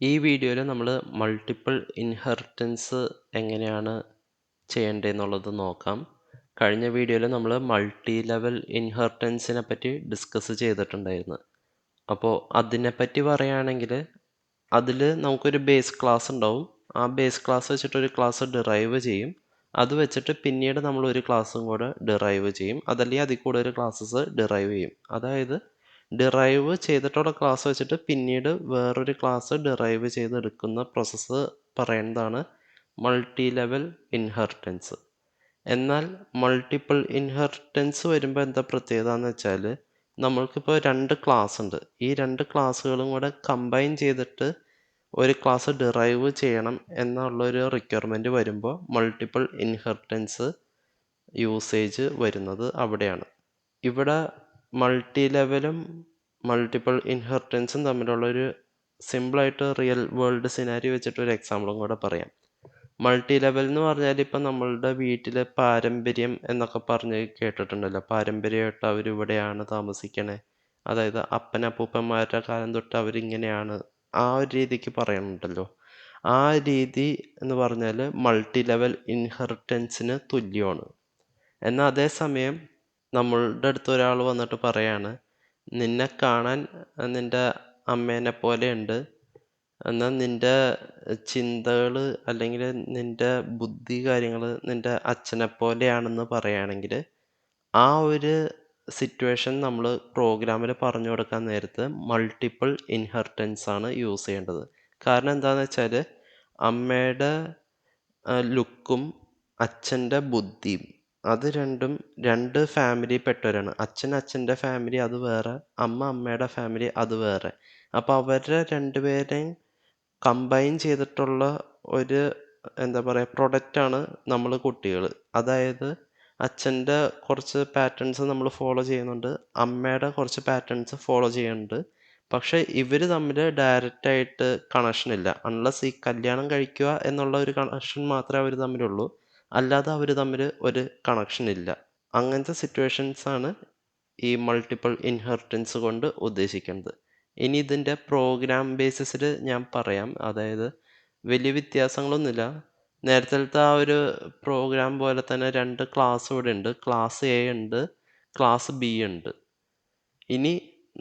ഈ വീഡിയോയിൽ നമ്മൾ മൾട്ടിപ്പിൾ ഇൻഹെറിറ്റൻസ് എങ്ങനെയാണ് ചെയ്യേണ്ടതെന്നുള്ളത് നോക്കാം. കഴിഞ്ഞ വീഡിയോയിൽ നമ്മൾ മൾട്ടി ലെവൽ ഇൻഹെറിറ്റൻസിനെ പറ്റി ഡിസ്കസ് ചെയ്തിട്ടുണ്ടായിരുന്നു. അപ്പോൾ അതിനെപ്പറ്റി പറയുകയാണെങ്കിൽ അതിൽ നമുക്കൊരു ബേസ് ക്ലാസ് ഉണ്ടാവും. ആ ബേസ് ക്ലാസ് വെച്ചിട്ട് ഒരു ക്ലാസ് ഡിറൈവ് ചെയ്യും. അത് വെച്ചിട്ട് പിന്നീട് നമ്മൾ ഒരു ക്ലാസ്സും കൂടെ ഡിറൈവ് ചെയ്യും. അതല്ലെങ്കിൽ അതിൽ കൂടുതൽ ക്ലാസ്സസ് ഡിറൈവ് ചെയ്യും. അതായത് ഡിറൈവ് ചെയ്തിട്ടുള്ള ക്ലാസ് വെച്ചിട്ട് പിന്നീട് വേറൊരു ക്ലാസ് ഡിറൈവ് ചെയ്തെടുക്കുന്ന പ്രോസസ്സ് പറയുന്നതാണ് മൾട്ടി ലെവൽ ഇൻഹെറിറ്റൻസ്. എന്നാൽ മൾട്ടിപ്പിൾ ഇൻഹെറിറ്റൻസ് വരുമ്പോൾ എന്താ പ്രത്യേകത എന്ന് വെച്ചാൽ നമ്മൾക്കിപ്പോൾ രണ്ട് ക്ലാസ് ഉണ്ട്. ഈ രണ്ട് ക്ലാസ്സുകളും കൂടെ കമ്പൈൻ ചെയ്തിട്ട് ഒരു ക്ലാസ് ഡിറൈവ് ചെയ്യണം എന്നുള്ളൊരു റിക്വയർമെൻറ്റ് വരുമ്പോൾ മൾട്ടിപ്പിൾ ഇൻഹെറിറ്റൻസ് യൂസേജ് വരുന്നത് അവിടെയാണ്. ഇവിടെ മൾട്ടി ലെവലും മൾട്ടിപ്പിൾ ഇൻഹെറിറ്റൻസും തമ്മിലുള്ളൊരു സിമ്പിളായിട്ട് റിയൽ വേൾഡ് സിനാരി വെച്ചിട്ട് ഒരു എക്സാമ്പിളും കൂടെ പറയാം. മൾട്ടി ലെവൽ എന്ന് പറഞ്ഞാൽ ഇപ്പം നമ്മളുടെ വീട്ടിൽ പാരമ്പര്യം എന്നൊക്കെ പറഞ്ഞ് കേട്ടിട്ടുണ്ടല്ലോ. പാരമ്പര്യമായിട്ട് അവരിവിടെയാണ് താമസിക്കണേ, അതായത് അപ്പനപ്പൂപ്പന്മാരുടെ കാലം തൊട്ട് അവരിങ്ങനെയാണ്, ആ ഒരു രീതിക്ക് പറയുന്നുണ്ടല്ലോ. ആ രീതി എന്ന് പറഞ്ഞാൽ മൾട്ടി ലെവൽ ഇൻഹെറിറ്റൻസിന് തുല്യമാണ്. എന്നാൽ അതേസമയം നമ്മളുടെ അടുത്ത് ഒരാൾ വന്നിട്ട് പറയാണ്, നിന്നെ കാണാൻ നിൻ്റെ അമ്മേനെ പോലെയുണ്ട്, എന്നാൽ നിൻ്റെ ചിന്തകൾ അല്ലെങ്കിൽ നിൻ്റെ ബുദ്ധി കാര്യങ്ങൾ നിൻ്റെ അച്ഛനെ പോലെയാണെന്ന് പറയുകയാണെങ്കിൽ ആ ഒരു സിറ്റുവേഷൻ നമ്മൾ പ്രോഗ്രാമിൽ പറഞ്ഞു കൊടുക്കാൻ നേരത്ത് മൾട്ടിപ്പിൾ ഇൻഹെറിറ്റൻസ് ആണ് യൂസ് ചെയ്യേണ്ടത്. കാരണം എന്താണെന്ന് വെച്ചാൽ അമ്മയുടെ ലുക്കും അച്ഛൻ്റെ ബുദ്ധിയും അത് രണ്ടും രണ്ട് ഫാമിലി പെട്ടവരാണ്. അച്ഛൻ അച്ഛൻ്റെ ഫാമിലി അത് വേറെ, അമ്മ അമ്മയുടെ ഫാമിലി അത് വേറെ. അപ്പോൾ അവരുടെ രണ്ടുപേരെയും കമ്പൈൻ ചെയ്തിട്ടുള്ള ഒരു എന്താ പറയുക പ്രൊഡക്റ്റാണ് നമ്മൾ കുട്ടികൾ. അതായത് അച്ഛൻ്റെ കുറച്ച് പാറ്റേൺസ് നമ്മൾ ഫോളോ ചെയ്യുന്നുണ്ട്, അമ്മയുടെ കുറച്ച് പാറ്റേൺസ് ഫോളോ ചെയ്യുന്നുണ്ട്. പക്ഷേ ഇവർ തമ്മിൽ ഡയറക്റ്റായിട്ട് കണക്ഷൻ ഇല്ല. അൺലെസ് ഈ കല്യാണം കഴിക്കുക എന്നുള്ള ഒരു കണക്ഷൻ മാത്രമേ അവർ തമ്മിലുള്ളൂ. അല്ലാതെ അവർ തമ്മിൽ ഒരു കണക്ഷൻ ഇല്ല. അങ്ങനത്തെ സിറ്റുവേഷൻസാണ് ഈ മൾട്ടിപ്പിൾ ഇൻഹെറിറ്റൻസ് കൊണ്ട് ഉദ്ദേശിക്കുന്നത്. ഇനി ഇതിൻ്റെ പ്രോഗ്രാം ബേസിസിൽ ഞാൻ പറയാം. അതായത് വലിയ വ്യത്യാസങ്ങളൊന്നുമില്ല. നേരത്തെ ആ ഒരു പ്രോഗ്രാം പോലെ തന്നെ രണ്ട് ക്ലാസ് ഇവിടെ ഉണ്ട്. ക്ലാസ് എ ഉണ്ട്, ക്ലാസ് ബി ഉണ്ട്. ഇനി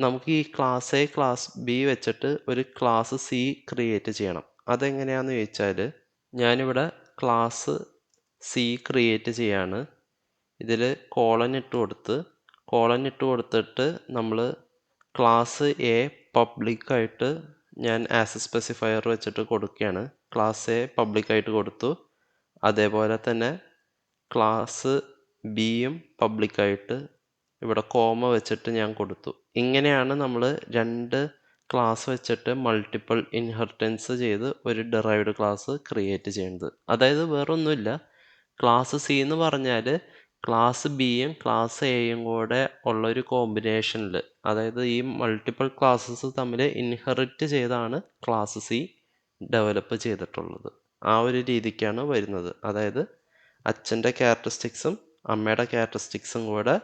നമുക്ക് ഈ ക്ലാസ് എ ക്ലാസ് ബി വെച്ചിട്ട് ഒരു ക്ലാസ് സി ക്രിയേറ്റ് ചെയ്യണം. അതെങ്ങനെയാണെന്ന് ചോദിച്ചാൽ ഞാനിവിടെ ക്ലാസ് സി ക്രിയേറ്റ് ചെയ്യാണ്. ഇതിൽ കോളൻ ഇട്ട് കൊടുത്തിട്ട് നമ്മൾ ക്ലാസ് എ പബ്ലിക്കായിട്ട് ഞാൻ ആസ് സ്പെസിഫയർ വെച്ചിട്ട് കൊടുക്കുകയാണ്. ക്ലാസ് എ പബ്ലിക്കായിട്ട് കൊടുത്തു. അതേപോലെ തന്നെ ക്ലാസ് ബിയും പബ്ലിക്കായിട്ട് ഇവിടെ കോമ വെച്ചിട്ട് ഞാൻ കൊടുത്തു. ഇങ്ങനെയാണ് നമ്മൾ രണ്ട് ക്ലാസ് വെച്ചിട്ട് മൾട്ടിപ്പിൾ ഇൻഹെറിറ്റൻസ് ചെയ്ത് ഒരു ഡിറൈവ്ഡ് ക്ലാസ് ക്രിയേറ്റ് ചെയ്യുന്നത്. അതായത് വേറൊന്നുമില്ല, ക്ലാസ് സി എന്ന് പറഞ്ഞാൽ ക്ലാസ് ബിയും ക്ലാസ് എയും കൂടെ ഉള്ള ഒരു കോമ്പിനേഷനിൽ, അതായത് ഈ മൾട്ടിപ്പിൾ ക്ലാസ്സസ് തമ്മിൽ ഇൻഹെറിറ്റ് ചെയ്താണ് ക്ലാസ് സി ഡെവലപ്പ് ചെയ്തിട്ടുള്ളത്. ആ ഒരു രീതിക്കാണ് വരുന്നത്. അതായത് അച്ഛൻ്റെ ക്യാരക്ടറിസ്റ്റിക്സും അമ്മയുടെ ക്യാരക്ടറിസ്റ്റിക്സും കൂടെ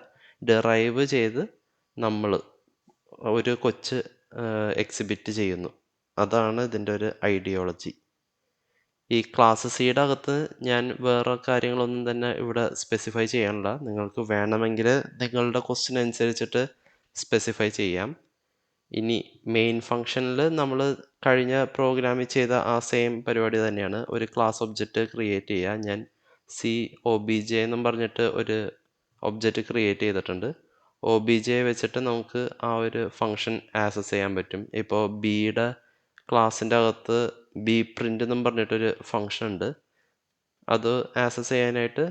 ഡിറൈവ് ചെയ്ത് നമ്മൾ ഒരു കൊച്ച് എക്സിബിറ്റ് ചെയ്യുന്നു. അതാണ് ഇതിൻ്റെ ഒരു ഐഡിയോളജി. ഈ ക്ലാസ് സിയുടെ അകത്ത് ഞാൻ വേറെ കാര്യങ്ങളൊന്നും തന്നെ ഇവിടെ സ്പെസിഫൈ ചെയ്യാനില്ല. നിങ്ങൾക്ക് വേണമെങ്കിൽ നിങ്ങളുടെ ക്വസ്റ്റ്യൻ അനുസരിച്ചിട്ട് സ്പെസിഫൈ ചെയ്യാം. ഇനി മെയിൻ ഫംഗ്ഷനിൽ നമ്മൾ കഴിഞ്ഞ പ്രോഗ്രാമിൽ ചെയ്ത ആ സെയിം പരിപാടി തന്നെയാണ്. ഒരു ക്ലാസ് ഒബ്ജക്റ്റ് ക്രിയേറ്റ് ചെയ്യുക. ഞാൻ COBJ എന്നും പറഞ്ഞിട്ട് ഒരു ഒബ്ജക്റ്റ് ക്രിയേറ്റ് ചെയ്തിട്ടുണ്ട്. OBJ വെച്ചിട്ട് നമുക്ക് ആ ഒരു ഫംഗ്ഷൻ ആക്സസ് ചെയ്യാൻ പറ്റും. ഇപ്പോൾ ബിയുടെ ക്ലാസ്സിൻ്റെ അകത്ത് ബി പ്രിൻ്റ് എന്നും പറഞ്ഞിട്ടൊരു ഫംഗ്ഷൻ ഉണ്ട്. അത് ആക്സസ് ചെയ്യാനായിട്ട്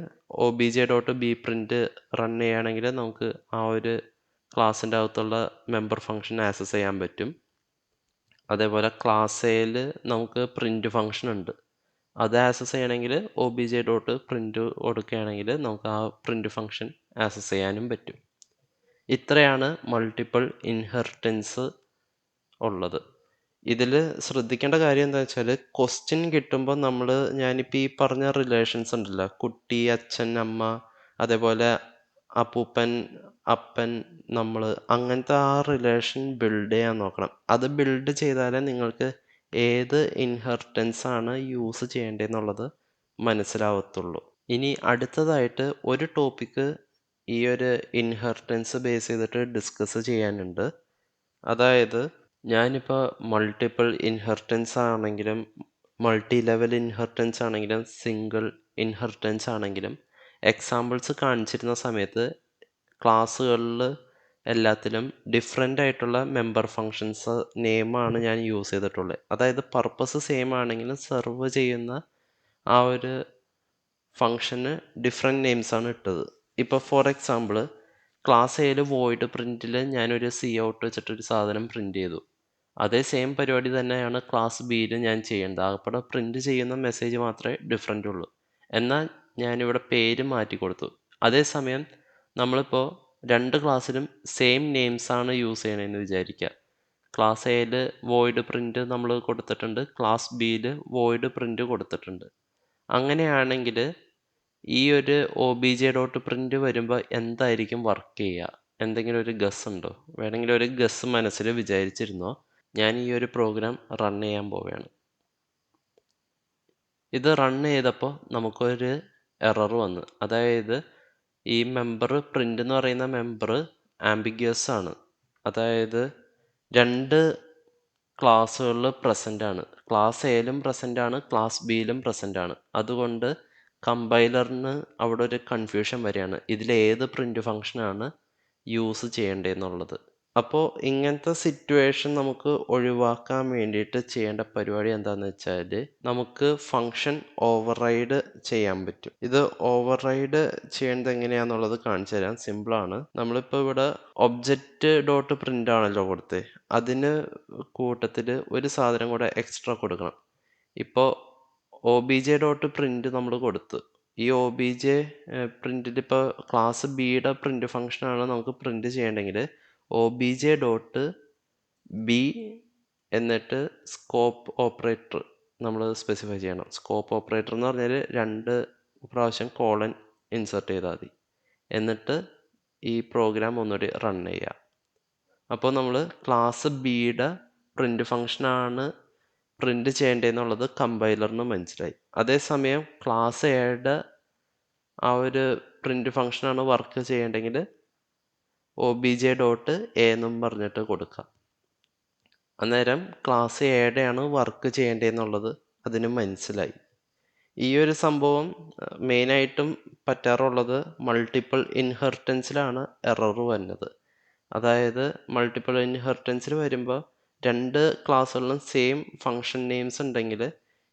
obj.bprint റൺ ചെയ്യുകയാണെങ്കിൽ നമുക്ക് ആ ഒരു ക്ലാസ്സിൻ്റെ അകത്തുള്ള മെമ്പർ ഫംഗ്ഷൻ ആക്സസ് ചെയ്യാൻ പറ്റും. അതേപോലെ ക്ലാസ് എയിൽ നമുക്ക് പ്രിൻ്റ് ഫംഗ്ഷൻ ഉണ്ട്. അത് ആക്സസ് ചെയ്യണമെങ്കിൽ obj.print കൊടുക്കുകയാണെങ്കിൽ നമുക്ക് ആ പ്രിൻ്റ് ഫംഗ്ഷൻ ആക്സസ് ചെയ്യാനും പറ്റും. ഇത്രയാണ് മൾട്ടിപ്പിൾ ഇൻഹെറിറ്റൻസ് ഉള്ളത്. ഇതിൽ ശ്രദ്ധിക്കേണ്ട കാര്യം എന്താ വെച്ചാൽ ക്വസ്റ്റ്യൻ കിട്ടുമ്പോൾ ഞാനിപ്പോൾ ഈ പറഞ്ഞ റിലേഷൻസ് ഉണ്ടല്ലോ, കുട്ടി, അച്ഛൻ, അമ്മ, അതേപോലെ അപ്പൂപ്പൻ, അപ്പൻ, നമ്മൾ, അങ്ങനത്തെ ആ റിലേഷൻ ബിൽഡ് ചെയ്യാൻ നോക്കണം. അത് ബിൽഡ് ചെയ്താലേ നിങ്ങൾക്ക് ഏത് ഇൻഹെറിറ്റൻസ് ആണ് യൂസ് ചെയ്യേണ്ടതെന്നുള്ളത് മനസ്സിലാവത്തുള്ളൂ. ഇനി അടുത്തതായിട്ട് ഒരു ടോപ്പിക്ക് ഈ ഒരു ഇൻഹെറിറ്റൻസ് ബേസ് ചെയ്തിട്ട് ഡിസ്കസ് ചെയ്യാനുണ്ട്. അതായത് ഞാനിപ്പോൾ മൾട്ടിപ്പിൾ ഇൻഹെറിറ്റൻസ് ആണെങ്കിലും മൾട്ടി ലെവൽ ഇൻഹെറിറ്റൻസ് ആണെങ്കിലും സിംഗിൾ ഇൻഹെറിറ്റൻസ് ആണെങ്കിലും എക്സാമ്പിൾസ് കാണിച്ചിരുന്ന സമയത്ത് ക്ലാസ്സുകളിൽ എല്ലാത്തിലും ഡിഫറെൻ്റ് ആയിട്ടുള്ള മെമ്പർ ഫങ്ഷൻസ് നെയിമാണ് ഞാൻ യൂസ് ചെയ്തിട്ടുള്ളത്. അതായത് പർപ്പസ് സെയിം ആണെങ്കിലും സെർവ് ചെയ്യുന്ന ആ ഒരു ഫങ്ഷന് ഡിഫറെൻറ്റ് നെയിംസാണ് ഇട്ടത്. ഇപ്പോൾ ഫോർ എക്സാമ്പിൾ ക്ലാസ് എയിൽ വോയിഡ് പ്രിൻറ്റിൽ ഞാനൊരു സി ഔട്ട് വെച്ചിട്ടൊരു സാധനം പ്രിൻറ്റ് ചെയ്തു. അതേ സെയിം പരിപാടി തന്നെയാണ് ക്ലാസ് ബിയിൽ ഞാൻ ചെയ്യേണ്ടത്. ആകപ്പാടെ പ്രിൻറ്റ് ചെയ്യുന്ന മെസ്സേജ് മാത്രമേ ഡിഫറെൻ്റ് ഉള്ളൂ. എന്നാൽ ഞാനിവിടെ പേര് മാറ്റി കൊടുത്തു. അതേസമയം നമ്മളിപ്പോൾ രണ്ട് ക്ലാസ്സിലും സെയിം നെയിംസാണ് യൂസ് ചെയ്യണമെന്ന് വിചാരിക്കുക. ക്ലാസ് എയിൽ വോയിഡ് പ്രിൻറ്റ് നമ്മൾ കൊടുത്തിട്ടുണ്ട്, ക്ലാസ് ബിയിൽ വോയിഡ് പ്രിൻറ്റ് കൊടുത്തിട്ടുണ്ട്. അങ്ങനെയാണെങ്കിൽ ഈ ഒരു obj.print വരുമ്പോൾ എന്തായിരിക്കും വർക്ക് ചെയ്യുക? എന്തെങ്കിലും ഒരു ഗസ് ഉണ്ടോ? വേണമെങ്കിൽ ഒരു ഗസ് മനസ്സിൽ വിചാരിച്ചിരുന്നോ? ഞാൻ ഈ ഒരു പ്രോഗ്രാം റൺ ചെയ്യാൻ പോവുകയാണ്. ഇത് റൺ ചെയ്തപ്പോൾ നമുക്കൊരു എറർ വന്നു. അതായത് ഈ മെമ്പർ പ്രിൻ്റ് എന്ന് പറയുന്ന മെമ്പർ ആംബിഗ്യസ് ആണ്. അതായത് രണ്ട് ക്ലാസ്സുകളിൽ പ്രസൻ്റ് ആണ്. ക്ലാസ് എയിലും പ്രസൻ്റ് ആണ്, ക്ലാസ് ബിയിലും പ്രസൻ്റ് ആണ്. അതുകൊണ്ട് കമ്പൈലറിന് അവിടെ ഒരു കൺഫ്യൂഷൻ വരികയാണ്, ഇതിലേത് പ്രിൻ്റ് ഫംഗ്ഷനാണ് യൂസ് ചെയ്യേണ്ടതെന്നുള്ളത്. അപ്പോൾ ഇങ്ങനത്തെ സിറ്റുവേഷൻ നമുക്ക് ഒഴിവാക്കാൻ വേണ്ടിയിട്ട് ചെയ്യേണ്ട പരിപാടി എന്താണെന്ന് വെച്ചാൽ നമുക്ക് ഫംഗ്ഷൻ ഓവർറൈഡ് ചെയ്യാൻ പറ്റും. ഇത് ഓവർറൈഡ് ചെയ്യേണ്ടത് എങ്ങനെയാണെന്നുള്ളത് കാണിച്ചു തരാം. സിമ്പിളാണ്. നമ്മളിപ്പോൾ ഇവിടെ ഒബ്ജക്റ്റ് ഡോട്ട് പ്രിൻ്റ് ആണല്ലോ കൊടുത്തത്, അതിന് കൂട്ടത്തിൽ ഒരു സാധനം കൂടെ എക്സ്ട്രാ കൊടുക്കണം. ഇപ്പോൾ obj.print നമ്മൾ കൊടുത്തു. ഈ obj പ്രിൻറ്റിൽ ഇപ്പോൾ ക്ലാസ് ബിയുടെ പ്രിൻ്റ് ഫംഗ്ഷനാണ് നമുക്ക് പ്രിൻ്റ് ചെയ്യേണ്ടെങ്കിൽ obj.b എന്നിട്ട് സ്കോപ്പ് ഓപ്പറേറ്റർ നമ്മൾ സ്പെസിഫൈ ചെയ്യണം. സ്കോപ്പ് ഓപ്പറേറ്റർ എന്ന് പറഞ്ഞാൽ 2 പ്രാവശ്യം കോളൻ ഇൻസേർട്ട് ചെയ്താൽ മതി. എന്നിട്ട് ഈ പ്രോഗ്രാം ഒന്നുകൂടി റൺ ചെയ്യുക. അപ്പോൾ നമ്മൾ ക്ലാസ് ബിയുടെ പ്രിൻ്റ് ഫംഗ്ഷനാണ് പ്രിൻ്റ് ചെയ്യേണ്ടതെന്നുള്ളത് കമ്പൈലറിന് മനസ്സിലായി. അതേസമയം ക്ലാസ് എയുടെ ആ ഒരു പ്രിൻ്റ് ഫംഗ്ഷനാണ് വർക്ക് ചെയ്യേണ്ടെങ്കിൽ obj.a എന്നും പറഞ്ഞിട്ട് കൊടുക്കാം. അന്നേരം ക്ലാസ് എയുടെയാണ് വർക്ക് ചെയ്യേണ്ടതെന്നുള്ളത് അതിന് മനസ്സിലായി. ഈ ഒരു സംഭവം മെയിനായിട്ടും പറ്റാറുള്ളത് മൾട്ടിപ്പിൾ ഇൻഹെറിറ്റൻസിലാണ് എറർ വരുന്നത്. അതായത് മൾട്ടിപ്പിൾ ഇൻഹെറിറ്റൻസിൽ വരുമ്പോൾ രണ്ട് ക്ലാസ്സുകളിലും സെയിം ഫങ്ഷൻ നെയിംസ് ഉണ്ടെങ്കിൽ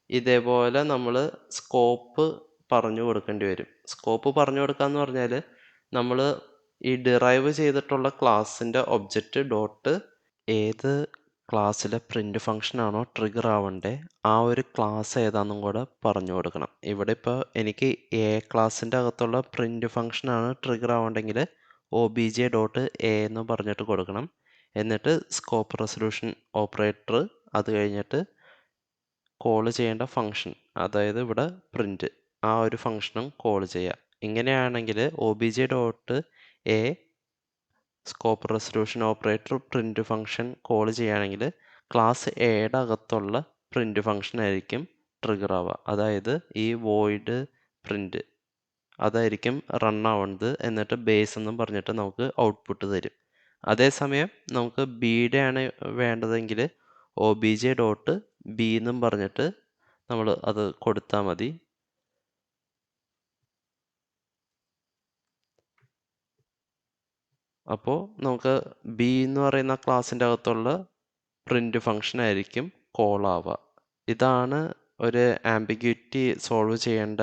ഇതേപോലെ നമ്മൾ സ്കോപ്പ് പറഞ്ഞു കൊടുക്കേണ്ടി വരും. സ്കോപ്പ് പറഞ്ഞു കൊടുക്കുക എന്ന് പറഞ്ഞാൽ നമ്മൾ ഈ ഡിറൈവ് ചെയ്തിട്ടുള്ള ക്ലാസ്സിൻ്റെ ഒബ്ജക്റ്റ് ഡോട്ട് ഏത് ക്ലാസ്സിലെ പ്രിൻ്റ് ഫംഗ്ഷനാണോ ട്രിഗർ ആവണ്ടേ ആ ഒരു ക്ലാസ് ഏതാണെന്നും കൂടെ പറഞ്ഞു കൊടുക്കണം. ഇവിടെ ഇപ്പോൾ എനിക്ക് എ ക്ലാസ്സിൻ്റെ അകത്തുള്ള പ്രിൻ്റ് ഫംഗ്ഷനാണ് ട്രിഗർ ആവണ്ടെങ്കിൽ obj.a എന്ന് പറഞ്ഞിട്ട് കൊടുക്കണം. എന്നിട്ട് സ്കോപ്പ് റെസൊല്യൂഷൻ ഓപ്പറേറ്റർ, അത് കഴിഞ്ഞിട്ട് കോൾ ചെയ്യേണ്ട ഫംഗ്ഷൻ, അതായത് ഇവിടെ പ്രിൻ്റ്, ആ ഒരു ഫംഗ്ഷനും കോൾ ചെയ്യുക. ഇങ്ങനെയാണെങ്കിൽ obj.a scope resolution operator print function call ചെയ്യുകയാണെങ്കിൽ ക്ലാസ് എയുടെ അകത്തുള്ള പ്രിൻ്റ് ഫംഗ്ഷൻ ആയിരിക്കും ട്രിഗർ ആവുക. അതായത് ഈ വോയിഡ് പ്രിൻ്റ് അതായിരിക്കും റൺ ആവുന്നത്. എന്നിട്ട് ബേസ് എന്നും പറഞ്ഞിട്ട് നമുക്ക് ഔട്ട്പുട്ട് തരും. അതേസമയം നമുക്ക് ബിയുടെ ആണ് വേണ്ടതെങ്കിൽ obj.b എന്നും പറഞ്ഞിട്ട് നമ്മൾ അത് കൊടുത്താൽ മതി. അപ്പോൾ നമുക്ക് ബി എന്ന് പറയുന്ന ക്ലാസ്സിൻ്റെ അകത്തുള്ള പ്രിൻ്റ് ഫംഗ്ഷൻ ആയിരിക്കും കോൾ ആവുക. ഇതാണ് ഒരു ആംബിഗ്യൂറ്റി സോൾവ് ചെയ്യേണ്ട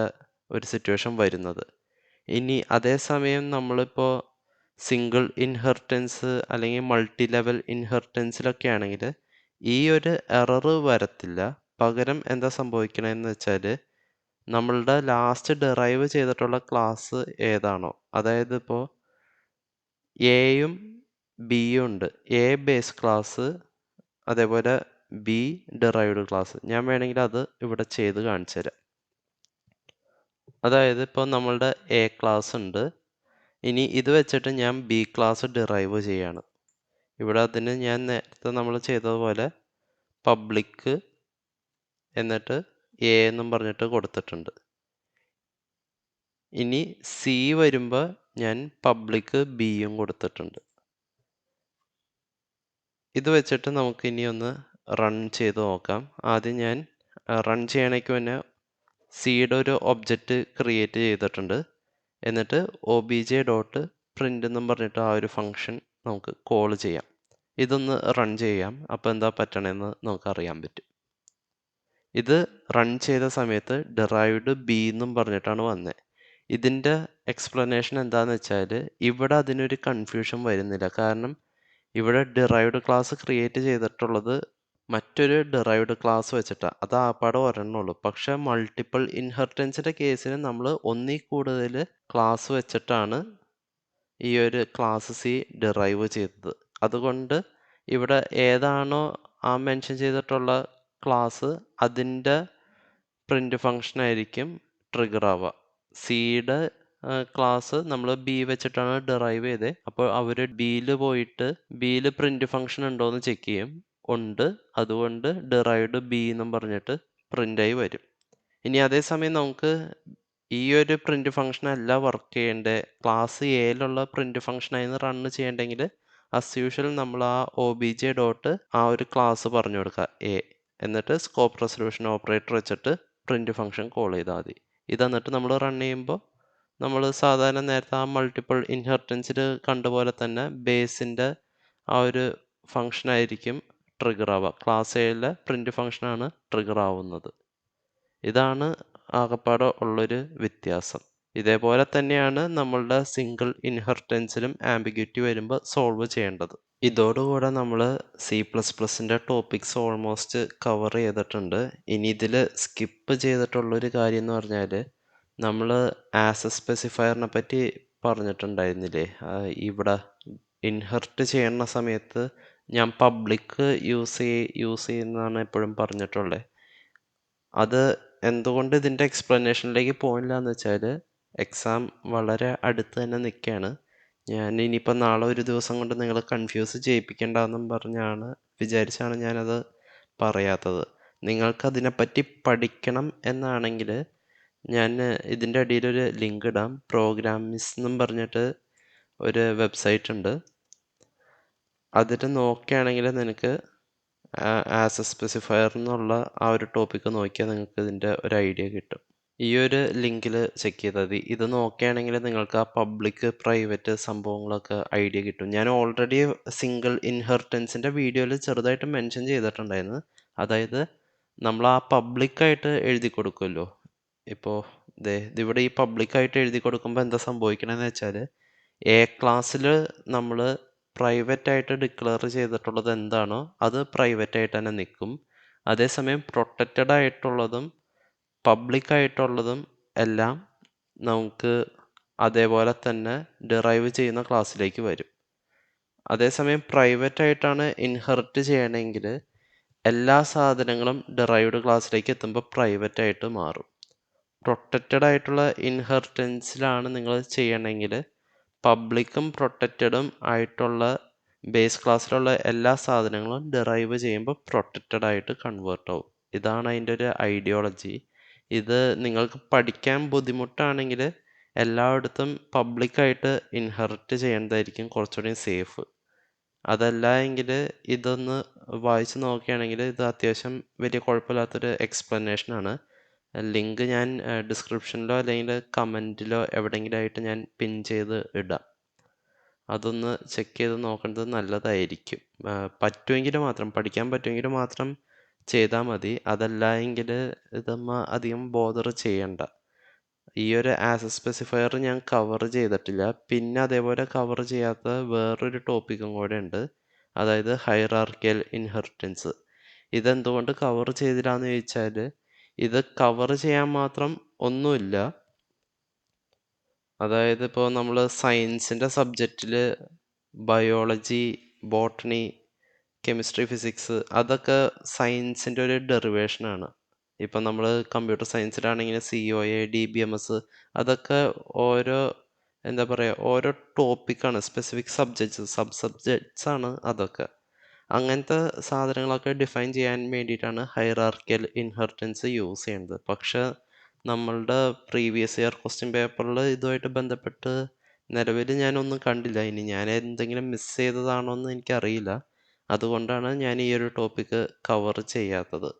ഒരു സിറ്റുവേഷൻ വരുന്നത്. ഇനി അതേസമയം നമ്മളിപ്പോൾ സിംഗിൾ ഇൻഹെറിറ്റൻസ് അല്ലെങ്കിൽ മൾട്ടി ലെവൽ ഇൻഹെറിറ്റൻസിലൊക്കെ ആണെങ്കിൽ ഈ ഒരു എറർ വരത്തില്ല. പകരം എന്താ സംഭവിക്കണമെന്ന് വെച്ചാൽ നമ്മളുടെ ലാസ്റ്റ് ഡിറൈവ് ചെയ്തിട്ടുള്ള ക്ലാസ് ഏതാണോ, അതായത് ഇപ്പോൾ എയും ബിയും ഉണ്ട്. എ ബേസ് ക്ലാസ്, അതേപോലെ ബി ഡിറൈവ്ഡ് ക്ലാസ്. ഞാൻ വേണമെങ്കിൽ അത് ഇവിടെ ചെയ്ത് കാണിച്ചു തരാം. അതായത് ഇപ്പോൾ നമ്മളുടെ എ ക്ലാസ് ഉണ്ട്. ഇനി ഇത് വെച്ചിട്ട് ഞാൻ ബി ക്ലാസ് ഡിറൈവ് ചെയ്യാണ്. ഇവിടെ അതിന് ഞാൻ നേരത്തെ നമ്മൾ ചെയ്തതുപോലെ പബ്ലിക് എന്നിട്ട് എ എന്നും പറഞ്ഞിട്ട് കൊടുത്തിട്ടുണ്ട്. ഇനി സി വരുമ്പോൾ ഞാൻ പബ്ലിക് ബിയും കൊടുത്തിട്ടുണ്ട്. ഇത് വെച്ചിട്ട് നമുക്ക് ഇനി ഒന്ന് റൺ ചെയ്ത് നോക്കാം. ആദ്യം ഞാൻ റൺ ചെയ്യണേക്ക് മുന്നേ സിയുടെ ഒരു ഒബ്ജക്റ്റ് ക്രിയേറ്റ് ചെയ്തിട്ടുണ്ട്. എന്നിട്ട് obj.print എന്നും പറഞ്ഞിട്ട് ആ ഒരു ഫംഗ്ഷൻ നമുക്ക് കോൾ ചെയ്യാം. ഇതൊന്ന് റൺ ചെയ്യാം. അപ്പോൾ എന്താ പറ്റണേന്ന് നമുക്ക് അറിയാൻ പറ്റും. ഇത് റൺ ചെയ്ത സമയത്ത് ഡിറൈവ്ഡ് ബി എന്നും പറഞ്ഞിട്ടാണ് വന്നത്. ഇതിൻ്റെ എക്സ്പ്ലനേഷൻ എന്താണെന്ന് വെച്ചാൽ ഇവിടെ അതിനൊരു കൺഫ്യൂഷൻ വരുന്നില്ല. കാരണം ഇവിടെ ഡിറൈവ്ഡ് ക്ലാസ് ക്രിയേറ്റ് ചെയ്തിട്ടുള്ളത് മറ്റൊരു ഡിറൈവ്ഡ് ക്ലാസ് വെച്ചിട്ടാണ്. അത് ആപ്പാടെ ഒരെണ്ണമുള്ളൂ. പക്ഷെ മൾട്ടിപ്പിൾ ഇൻഹെറിറ്റൻസിൻ്റെ കേസിൽ നമ്മൾ ഒന്നിൽ കൂടുതൽ ക്ലാസ് വെച്ചിട്ടാണ് ഈ ഒരു ക്ലാസ് സി ഡിറൈവ് ചെയ്തത്. അതുകൊണ്ട് ഇവിടെ ഏതാണോ ആ മെൻഷൻ ചെയ്തിട്ടുള്ള ക്ലാസ് അതിൻ്റെ പ്രിൻ്റ് ഫംഗ്ഷൻ ആയിരിക്കും ട്രിഗർ ആവുക. സിയുടെ ക്ലാസ് നമ്മൾ ബി വെച്ചിട്ടാണ് ഡിറൈവ് ചെയ്തത്. അപ്പോൾ അവർ ബിയിൽ പോയിട്ട് ബിയിൽ പ്രിൻ്റ് ഫംഗ്ഷൻ ഉണ്ടോ എന്ന് ചെക്ക് ചെയ്യും. ഉണ്ട്, അതുകൊണ്ട് ഡിറൈവ്ഡ് ബി എന്നും പറഞ്ഞിട്ട് പ്രിൻ്റായി വരും. ഇനി അതേസമയം നമുക്ക് ഈ ഒരു പ്രിൻ്റ് ഫംഗ്ഷൻ അല്ല വർക്ക് ചെയ്യേണ്ടത്, ക്ലാസ് എയിലുള്ള പ്രിൻ്റ് ഫംഗ്ഷനായിരുന്നു റൺ ചെയ്യേണ്ടെങ്കിൽ അസ് യൂഷ്വൽ നമ്മൾ ആ obj. ആ ഒരു ക്ലാസ് പറഞ്ഞു കൊടുക്കുക എ, എന്നിട്ട് സ്കോപ്പ് റെസൊല്യൂഷൻ ഓപ്പറേറ്റർ വെച്ചിട്ട് പ്രിൻ്റ് ഫംഗ്ഷൻ കോൾ ചെയ്താൽ മതി. ഇത് എന്നിട്ട് നമ്മൾ റൺ ചെയ്യുമ്പോൾ നമ്മൾ സാധാരണ നേരത്തെ ആ മൾട്ടിപ്പിൾ ഇൻഹെറിറ്റൻസിൽ കണ്ട പോലെ തന്നെ ബേസിൻ്റെ ആ ഒരു ഫംഗ്ഷൻ ആയിരിക്കും ട്രിഗർ ആവുക. ക്ലാസ് എയിലെ പ്രിൻ്റ് ഫംഗ്ഷനാണ് ട്രിഗർ ആവുന്നത്. ഇതാണ് ആകപ്പാടെ ഉള്ളൊരു വ്യത്യാസം. ഇതേപോലെ തന്നെയാണ് നമ്മളുടെ സിംഗിൾ ഇൻഹെറിറ്റൻസിലും ആംബിഗ്യൂറ്റി വരുമ്പോൾ സോൾവ് ചെയ്യേണ്ടത്. ഇതോടുകൂടെ നമ്മൾ C++ൻ്റെ ടോപ്പിക്സ് ഓൾമോസ്റ്റ് കവർ ചെയ്തിട്ടുണ്ട്. ഇനി ഇതിൽ സ്കിപ്പ് ചെയ്തിട്ടുള്ളൊരു കാര്യം എന്ന് പറഞ്ഞാൽ നമ്മൾ ആക്സസ് സ്പെസിഫയറിനെ പറ്റി പറഞ്ഞിട്ടുണ്ടായിരുന്നില്ലേ. ഇവിടെ ഇൻഹെറിറ്റ് ചെയ്യുന്ന സമയത്ത് ഞാൻ പബ്ലിക് യൂസ് ചെയ്യുന്നതാണ് എപ്പോഴും പറഞ്ഞിട്ടുള്ളത്. അത് എന്തുകൊണ്ട് ഇതിൻ്റെ എക്സ്പ്ലനേഷനിലേക്ക് പോകില്ല എന്ന് വെച്ചാൽ എക്സാം വളരെ അടുത്ത് തന്നെ നിൽക്കുകയാണ്. ഞാൻ ഇനിയിപ്പോൾ നാളെ ഒരു ദിവസം കൊണ്ട് നിങ്ങൾ കൺഫ്യൂസ് ചെയ്യിപ്പിക്കേണ്ടെന്നും വിചാരിച്ചാണ് ഞാനത് പറയാത്തത്. നിങ്ങൾക്കതിനെപ്പറ്റി പഠിക്കണം എന്നാണെങ്കിൽ ഞാൻ ഇതിൻ്റെ അടിയിലൊരു ലിങ്ക് ഇടാം. പ്രോഗ്രാമിസ് എന്നും പറഞ്ഞിട്ട് ഒരു വെബ്സൈറ്റ് ഉണ്ട്. അതിൽ നോക്കുകയാണെങ്കിൽ നിനക്ക് ആക്സസ് സ്പെസിഫയർ എന്നുള്ള ആ ഒരു ടോപ്പിക്ക് നോക്കിയാൽ നിങ്ങൾക്ക് ഇതിൻ്റെ ഒരു ഐഡിയ കിട്ടും. ഈ ഒരു ലിങ്കിൽ ചെക്ക് ചെയ്താൽ മതി. ഇത് നോക്കുകയാണെങ്കിൽ നിങ്ങൾക്ക് ആ പബ്ലിക് പ്രൈവറ്റ് സംഭവങ്ങളൊക്കെ ഐഡിയ കിട്ടും. ഞാൻ ഓൾറെഡി സിംഗിൾ ഇൻഹെറിറ്റൻസിൻ്റെ വീഡിയോയിൽ ചെറുതായിട്ട് മെൻഷൻ ചെയ്തിട്ടുണ്ടായിരുന്നു. അതായത് നമ്മൾ ആ പബ്ലിക്കായിട്ട് എഴുതി കൊടുക്കുമല്ലോ. ഇപ്പോൾ ഇവിടെ ഈ പബ്ലിക്കായിട്ട് എഴുതി കൊടുക്കുമ്പോൾ എന്താ സംഭവിക്കണമെന്ന് വെച്ചാൽ എ ക്ലാസ്സിൽ നമ്മൾ പ്രൈവറ്റ് ആയിട്ട് ഡിക്ലെയർ ചെയ്തിട്ടുള്ളത് എന്താണോ അത് പ്രൈവറ്റ് ആയിട്ട് തന്നെ നിൽക്കും. അതേസമയം പ്രൊട്ടക്റ്റഡ് ആയിട്ടുള്ളതും പബ്ലിക് ആയിട്ടുള്ളതും എല്ലാം നമുക്ക് അതേപോലെ തന്നെ ഡിറൈവ് ചെയ്യുന്ന ക്ലാസ്സിലേക്ക് വരും. അതേസമയം പ്രൈവറ്റ് ആയിട്ടാണ് ഇൻഹെറിറ്റ് ചെയ്യണമെങ്കിൽ എല്ലാ സാധനങ്ങളും ഡിറൈവ്ഡ് ക്ലാസ്സിലേക്ക് എത്തുമ്പോൾ പ്രൈവറ്റ് ആയിട്ട് മാറും. പ്രൊട്ടക്റ്റഡ് ആയിട്ടുള്ള ഇൻഹെറിറ്റൻസിലാണ് നിങ്ങൾ ചെയ്യണമെങ്കിൽ പബ്ലിക്കും പ്രൊട്ടക്റ്റഡും ആയിട്ടുള്ള ബേസ് ക്ലാസ്സിലുള്ള എല്ലാ സാധനങ്ങളും ഡിറൈവ് ചെയ്യുമ്പോൾ പ്രൊട്ടക്റ്റഡ് ആയിട്ട് കൺവേർട്ട് ആവും. ഇതാണ് അതിൻ്റെ ഒരു ഐഡിയോളജി. ഇത് നിങ്ങൾക്ക് പഠിക്കാൻ ബുദ്ധിമുട്ടാണെങ്കിൽ എല്ലായിടത്തും പബ്ലിക്കായിട്ട് ഇൻഹെറിറ്റ് ചെയ്യുന്നതായിരിക്കും കുറച്ചുകൂടി സേഫ്. അതല്ല എങ്കിൽ ഇതൊന്ന് വായിച്ച് നോക്കുകയാണെങ്കിൽ ഇത് അത്യാവശ്യം വലിയ കുഴപ്പമില്ലാത്തൊരു എക്സ്പ്ലനേഷനാണ്. ലിങ്ക് ഞാൻ ഡിസ്ക്രിപ്ഷനിലോ അല്ലെങ്കിൽ കമൻറ്റിലോ എവിടെയെങ്കിലും ആയിട്ട് ഞാൻ പിൻ ചെയ്ത് ഇടാം. അതൊന്ന് ചെക്ക് ചെയ്ത് നോക്കേണ്ടത് നല്ലതായിരിക്കും. പഠിക്കാൻ പറ്റുമെങ്കിൽ മാത്രം ചെയ്താൽ മതി. അതല്ല എങ്കിൽ ഇതമ്മ അധികം ബോദർ ചെയ്യണ്ട. ഈ ഒരു ആക്സസ് സ്പെസിഫയർ ഞാൻ കവർ ചെയ്തിട്ടില്ല. പിന്നെ അതേപോലെ കവർ ചെയ്യാത്ത വേറൊരു ടോപ്പിക്കും കൂടെ ഉണ്ട്, അതായത് ഹൈറാർക്കിയൽ ഇൻഹെറിറ്റൻസ്. ഇതെന്തുകൊണ്ട് കവർ ചെയ്തില്ല എന്ന് ചോദിച്ചാൽ ഇത് കവർ ചെയ്യാൻ മാത്രം ഒന്നുമില്ല. അതായത് ഇപ്പോൾ നമ്മൾ സയൻസിൻ്റെ സബ്ജക്റ്റിൽ ബയോളജി, ബോട്ടണി, കെമിസ്ട്രി, ഫിസിക്സ് അതൊക്കെ സയൻസിൻ്റെ ഒരു ഡെറിവേഷനാണ്. ഇപ്പം നമ്മൾ കമ്പ്യൂട്ടർ സയൻസിലാണെങ്കിൽ COA, DBMS അതൊക്കെ ഓരോ ഓരോ ടോപ്പിക്കാണ്, സ്പെസിഫിക് സബ്ജക്ട്സ് ആണ് അതൊക്കെ. അങ്ങനത്തെ സാധനങ്ങളൊക്കെ ഡിഫൈൻ ചെയ്യാൻ വേണ്ടിയിട്ടാണ് ഹൈറാർക്കിയൽ ഇൻഹെറിറ്റൻസ് യൂസ് ചെയ്യുന്നത്. പക്ഷെ നമ്മളുടെ പ്രീവിയസ് ഇയർ ക്വസ്റ്റ്യൻ പേപ്പറിൽ ഇതുമായിട്ട് ബന്ധപ്പെട്ട് നിലവിൽ ഞാനൊന്നും കണ്ടില്ല. ഇനി ഞാൻ എന്തെങ്കിലും മിസ് ചെയ്തതാണോ എന്ന് എനിക്കറിയില്ല. അതുകൊണ്ടാണ് ഞാൻ ഈ ഒരു ടോപ്പിക്ക് കവർ ചെയ്യാത്തത്.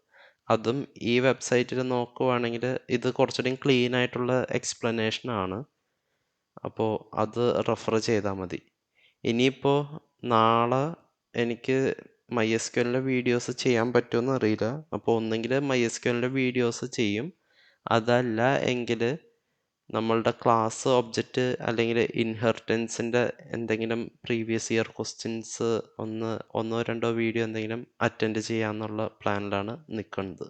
അതും ഈ വെബ്സൈറ്റിൽ നോക്കുവാണെങ്കിൽ ഇത് കുറച്ചുകൂടി ക്ലീൻ ആയിട്ടുള്ള എക്സ്പ്ലനേഷൻ ആണ്. അപ്പോൾ അത് റെഫർ ചെയ്താൽ മതി. ഇനിയിപ്പോൾ നാളെ എനിക്ക് MySQLൻ്റെ വീഡിയോസ് ചെയ്യാൻ പറ്റുമെന്ന് അറിയില്ല. അപ്പോൾ ഒന്നെങ്കിൽ MySQLൻ്റെ വീഡിയോസ് ചെയ്യും, അതല്ല എങ്കിൽ നമ്മളുടെ ക്ലാസ് ഒബ്ജക്റ്റ് അല്ലെങ്കിൽ ഇൻഹെറിറ്റൻസിൻ്റെ എന്തെങ്കിലും പ്രീവിയസ് ഇയർ ക്വസ്റ്റ്യൻസ് ഒന്നോ രണ്ടോ വീഡിയോ എന്തെങ്കിലും അറ്റൻഡ് ചെയ്യാമെന്നുള്ള പ്ലാനിലാണ് നിൽക്കുന്നത്.